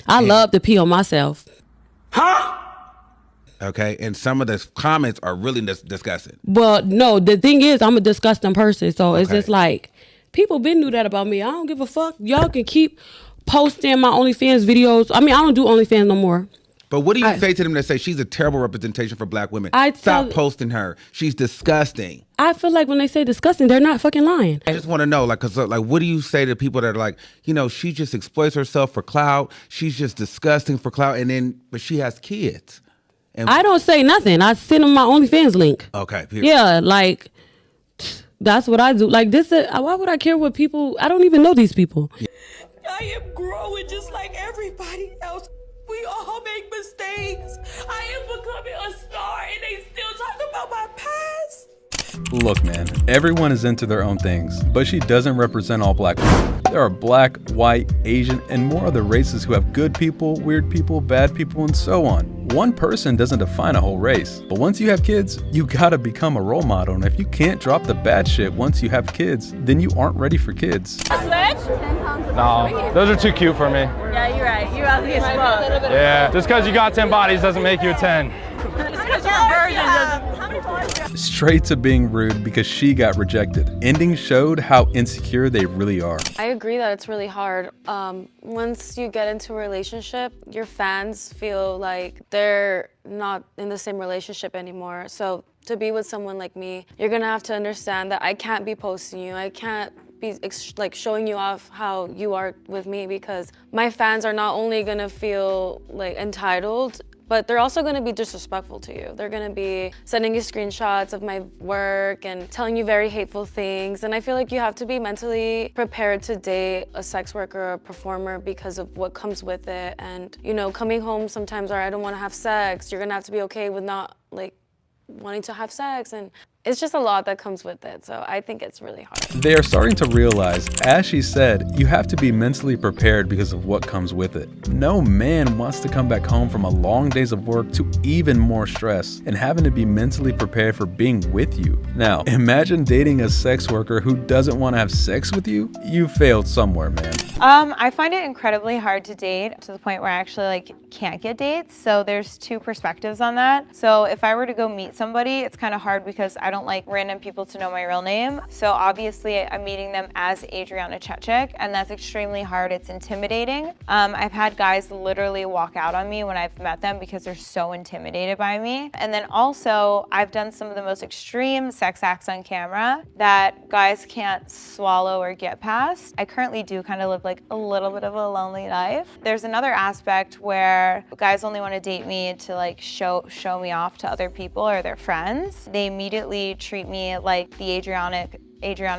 I love to pee on myself. Okay, and some of the comments are really disgusting. Well, no, the thing is, I'm a disgusting person, so it's just like, people been knew that about me. I don't give a fuck. Y'all can keep posting my OnlyFans videos. I mean, I don't do OnlyFans no more. But what do you say to them that say she's a terrible representation for black women? Stop posting her. She's disgusting. I feel like when they say disgusting, they're not fucking lying. I just want to know, like, cause like, what do you say to people that are like, you know, she just exploits herself for clout. She's just disgusting for clout, but she has kids. And I don't say nothing. I send them my OnlyFans link. Okay. Yeah, like, that's what I do. Like, why would I care what people, I don't even know these people. Yeah. I am growing just like everybody else. We all make mistakes. I am becoming a star and they still talk about my past. Look, man, everyone is into their own things, but she doesn't represent all black people. There are black, white, Asian, and more other races who have good people, weird people, bad people, and so on. One person doesn't define a whole race, but once you have kids, you gotta become a role model, and if you can't drop the bad shit once you have kids, then you aren't ready for kids. No, those are too cute for me. Yeah, you're right. You're ugly as fuck. Yeah, just because you got 10 bodies doesn't make you a 10. Straight to being rude because she got rejected. Ending showed how insecure they really are. I agree that it's really hard. Once you get into a relationship, your fans feel like they're not in the same relationship anymore. So to be with someone like me, you're gonna have to understand that I can't be posting you. I can't be like showing you off how you are with me, because my fans are not only gonna feel like entitled, but they're also gonna be disrespectful to you. They're gonna be sending you screenshots of my work and telling you very hateful things. And I feel like you have to be mentally prepared to date a sex worker or a performer because of what comes with it. And, you know, coming home sometimes, or I don't wanna have sex, you're gonna have to be okay with not like wanting to have sex, and it's just a lot that comes with it. So I think it's really hard. They are starting to realize, as she said, you have to be mentally prepared because of what comes with it. No man wants to come back home from a long days of work to even more stress and having to be mentally prepared for being with you. Now, imagine dating a sex worker who doesn't want to have sex with you. You failed somewhere, man. I find it incredibly hard to date, to the point where I actually can't get dates. So there's two perspectives on that. So if I were to go meet somebody, it's kind of hard because I don't like random people to know my real name. So obviously I'm meeting them as Adriana Chechik, and that's extremely hard. It's intimidating. I've had guys literally walk out on me when I've met them because they're so intimidated by me. And then also I've done some of the most extreme sex acts on camera that guys can't swallow or get past. I currently do kind of live like a little bit of a lonely life. There's another aspect where guys only want to date me to like show me off to other people or their friends. They immediately treat me like the Adriana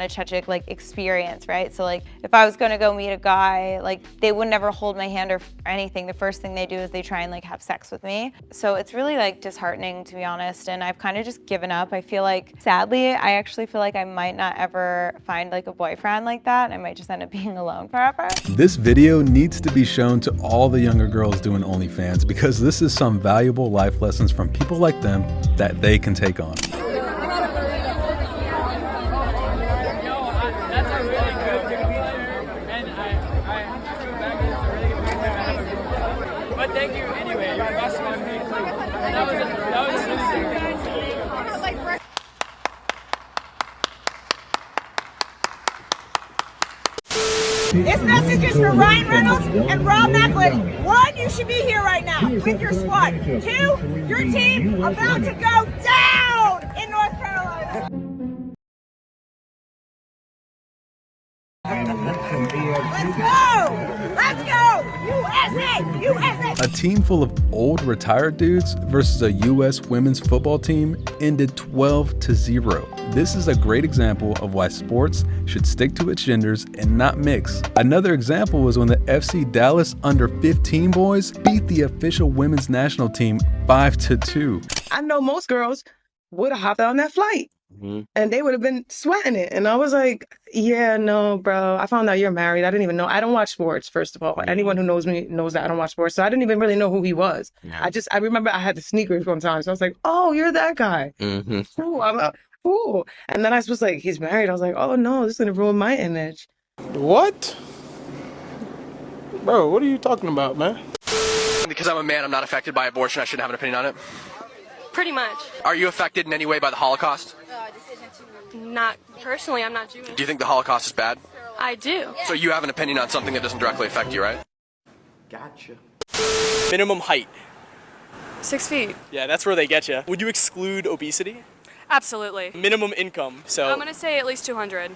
Chechik experience, right? So like if I was gonna go meet a guy, like they would never hold my hand or anything. The first thing they do is they try and have sex with me. So it's really disheartening, to be honest, and I've kind of just given up. I feel like, sadly, I actually feel like I might not ever find a boyfriend like that. I might just end up being alone forever. This video needs to be shown to all the younger girls doing OnlyFans, because this is some valuable life lessons from people like them that they can take on. But thank you anyway. You're awesome on me too. That was This message is for Ryan Reynolds and Rob Macklin. 1, you should be here right now with your squad. 2, your team about to go down in North Carolina. Let's go! Let's go! USA! USA! A team full of old retired dudes versus a US women's football team ended 12-0. This is a great example of why sports should stick to its genders and not mix. Another example was when the FC Dallas under 15 boys beat the official women's national team 5-2. I know most girls would have hopped on that flight. Mm-hmm. And they would have been sweating it. And I was like, yeah, no, bro. I found out you're married. I didn't even know. I don't watch sports, first of all. Mm-hmm. Anyone who knows me knows that I don't watch sports. So I didn't even really know who he was. Yeah. I remember I had the sneakers one time. So I was like, oh, you're that guy. Mm-hmm. Ooh, ooh. And then I was like, he's married. I was like, oh, no, this is going to ruin my image. What? Bro, what are you talking about, man? Because I'm a man, I'm not affected by abortion. I shouldn't have an opinion on it. Pretty much. Are you affected in any way by the Holocaust? Not personally, I'm not Jewish. Do you think the Holocaust is bad? I do. So you have an opinion on something that doesn't directly affect you, right? Gotcha. Minimum height. 6 feet. Yeah, that's where they get you. Would you exclude obesity? Absolutely. Minimum income. So I'm gonna say at least 200.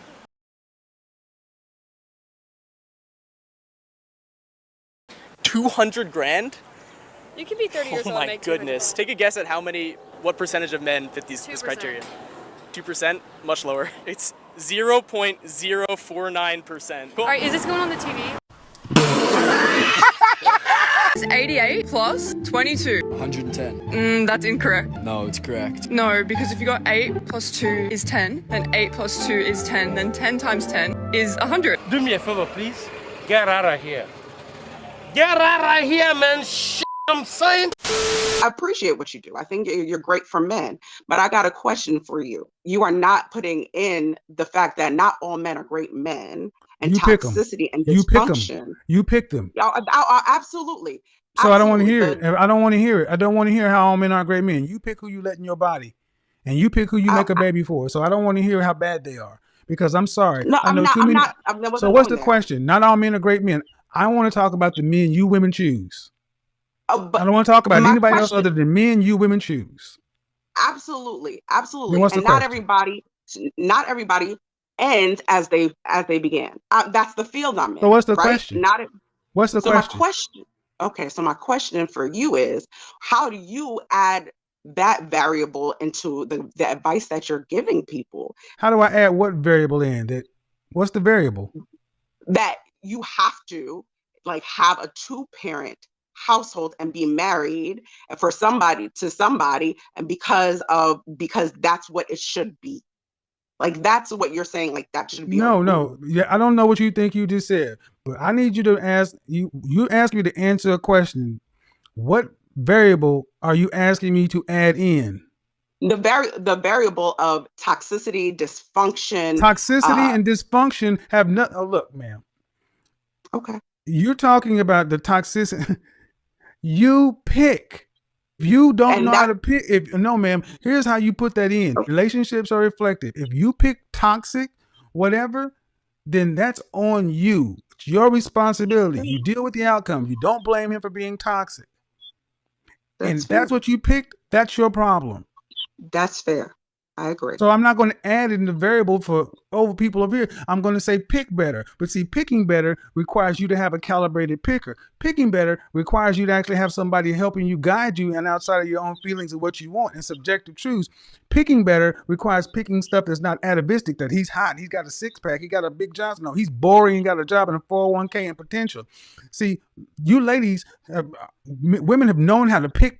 200 grand? You can be 30 years Oh old and my make 200. goodness. Take a guess at what percentage of men fit this 2%. criteria? 2%? Much lower. It's 0.049%. All right, is this going on the TV? It's 88 plus 22. 110. That's incorrect. No, it's correct. No, because if you got 8 plus 2 is 10, then 8 plus 2 is 10, then 10 times 10 is 100. Do me a favor, please. Get out of here. Get out of here, man. I'm saying. I appreciate what you do. I think you're great for men. But I got a question for you. You are not putting in the fact that not all men are great men. And you toxicity and dysfunction. You pick them. Absolutely. So I don't want to hear it. I don't want to hear it. I don't want to hear how all men are great men. You pick who you let in your body, and you pick who you make a baby for. So I don't want to hear how bad they are, because I'm sorry. No, I know too many. So what's the question? Not all men are great men. I want to talk about the men you women choose. I don't want to talk about anybody else other than men you women choose. Absolutely. And question? not everybody ends as they began. That's the field I'm in. So what's the right? question? What's the question? So my question for you is, how do you add that variable into the advice that you're giving people? How do I add what variable in? What's the variable? That you have to have a 2-parent household and be married for somebody to somebody, and because that's what it should be. That's what you're saying. That should be. No. Yeah, I don't know what you think you just said, but I need you to ask you. You asked me to answer a question. What variable are you asking me to add in? The variable of toxicity, dysfunction. Toxicity and dysfunction have nothing. Oh, look, ma'am. Okay. You're talking about the toxicity. You pick. If you don't know how to pick, no, ma'am, here's how you put that in. Relationships are reflective. If you pick toxic, whatever, then that's on you. It's your responsibility. You deal with the outcome. You don't blame him for being toxic. That's what you picked. That's your problem. That's fair. I agree. So I'm not going to add in the variable for over people over here. I'm going to say pick better. But see, picking better requires you to have a calibrated picker. Picking better requires you to actually have somebody helping you, guide you, and outside of your own feelings of what you want and subjective truths. Picking better requires picking stuff that's not atavistic, that he's hot, he's got a six-pack, he got a big Johnson. No, he's boring and got a job and a 401k and potential. See, you ladies, women have known how to pick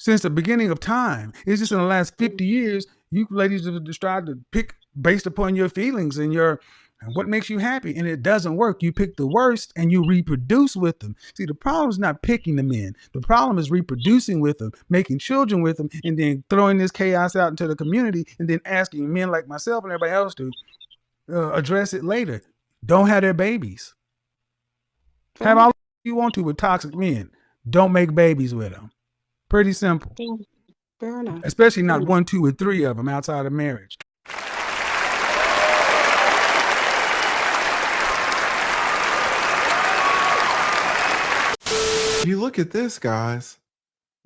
since the beginning of time. It's just in the last 50 years, you ladies have tried to pick based upon your feelings and what makes you happy, and it doesn't work. You pick the worst and you reproduce with them. See, the problem is not picking the men. The problem is reproducing with them, making children with them, and then throwing this chaos out into the community, and then asking men like myself and everybody else to address it later. Don't have their babies. Have all you want to with toxic men. Don't make babies with them. Pretty simple. Fair enough. Especially not 1, 2, or 3 of them outside of marriage. You look at this, guys.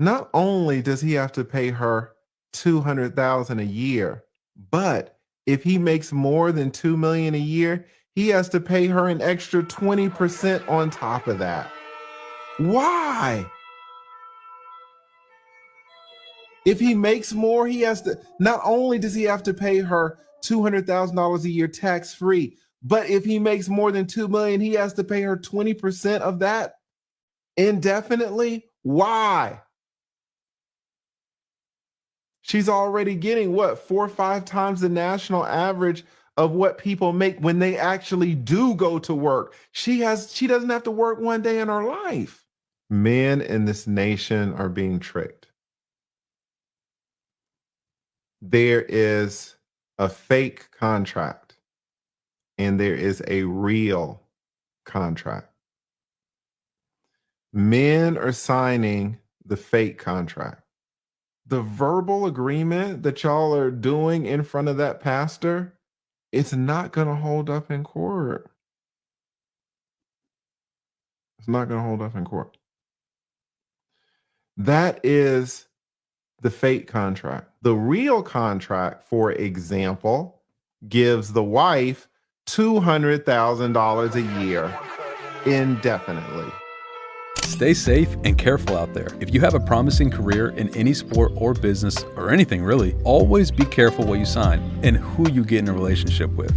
Not only does he have to pay her $200,000 a year, but if he makes more than $2 million a year, he has to pay her an extra 20% on top of that. Why? If he makes more, he has to, not only does he have to pay her $200,000 a year tax-free, but if he makes more than $2 million, he has to pay her 20% of that indefinitely. Why? She's already getting 4 or 5 times the national average of what people make when they actually do go to work. She doesn't have to work one day in her life. Men in this nation are being tricked. There is a fake contract and there is a real contract. Men are signing the fake contract. The verbal agreement that y'all are doing in front of that pastor, it's not going to hold up in court. It's not going to hold up in court. That is the fake contract. The real contract, for example, gives the wife $200,000 a year indefinitely. Stay safe and careful out there. If you have a promising career in any sport or business or anything really, always be careful what you sign and who you get in a relationship with.